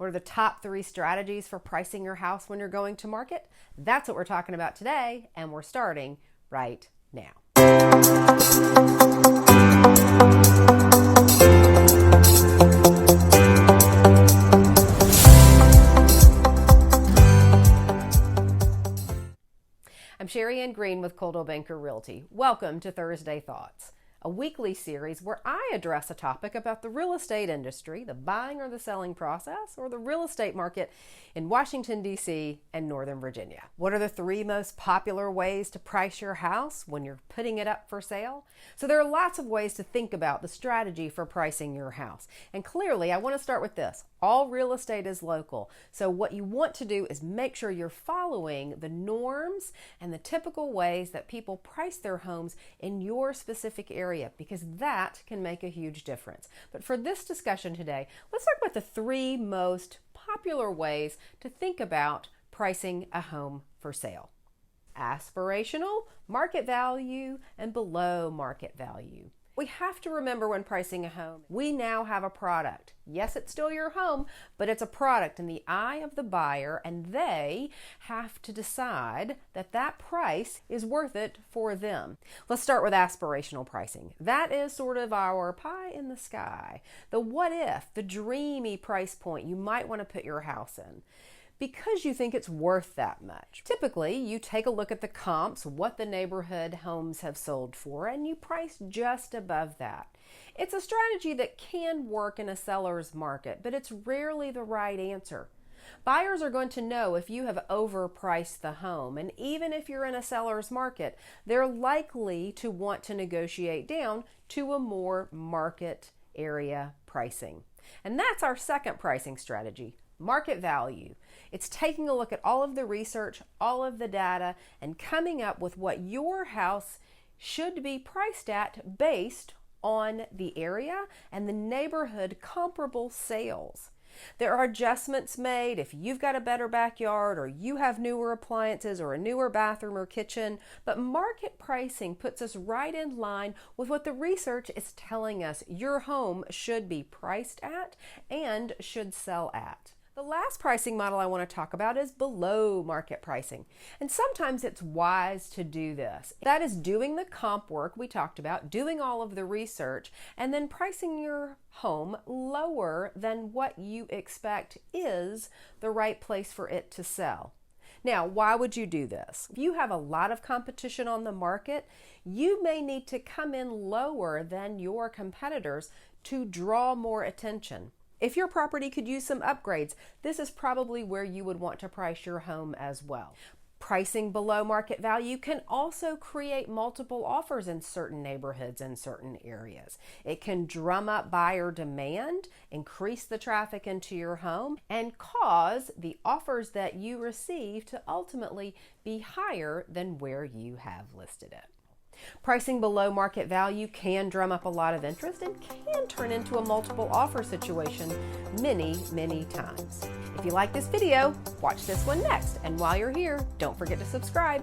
What are the top 3 strategies for pricing your house when you're going to market? That's what we're talking about today, and we're starting right now. I'm Sherri Green with Coldwell Realty. Welcome to Thursday Thoughts, a weekly series where I address a topic about the real estate industry, the buying or the selling process, or the real estate market in Washington, D.C. and Northern Virginia. What are the 3 most popular ways to price your house when you're putting it up for sale? So there are lots of ways to think about the strategy for pricing your house. And clearly, I want to start with this. All real estate is local. So what you want to do is make sure you're following the norms and the typical ways that people price their homes in your specific area, because that can make a huge difference. But for this discussion today, let's talk about the 3 most popular ways to think about pricing a home for sale. Aspirational, market value, and below market value. We have to remember when pricing a home, we now have a product. Yes, it's still your home, but it's a product in the eye of the buyer, and they have to decide that that price is worth it for them. Let's start with aspirational pricing. That is sort of our pie in the sky, the what if, the dreamy price point you might want to put your house in, because you think it's worth that much. Typically, you take a look at the comps, what the neighborhood homes have sold for, and you price just above that. It's a strategy that can work in a seller's market, but it's rarely the right answer. Buyers are going to know if you have overpriced the home, and even if you're in a seller's market, they're likely to want to negotiate down to a more market area pricing. And that's our second pricing strategy. Market value. It's taking a look at all of the research, all of the data, and coming up with what your house should be priced at based on the area and the neighborhood comparable sales. There are adjustments made if you've got a better backyard or you have newer appliances or a newer bathroom or kitchen, but market pricing puts us right in line with what the research is telling us your home should be priced at and should sell at. The last pricing model I want to talk about is below market pricing. And sometimes it's wise to do this. That is doing the comp work we talked about, doing all of the research, and then pricing your home lower than what you expect is the right place for it to sell. Now, why would you do this? If you have a lot of competition on the market, you may need to come in lower than your competitors to draw more attention. If your property could use some upgrades, this is probably where you would want to price your home as well. Pricing below market value can also create multiple offers in certain neighborhoods and certain areas. It can drum up buyer demand, increase the traffic into your home, and cause the offers that you receive to ultimately be higher than where you have listed it. Pricing below market value can drum up a lot of interest and can turn into a multiple offer situation many, many times. If you like this video, watch this one next. And while you're here, don't forget to subscribe.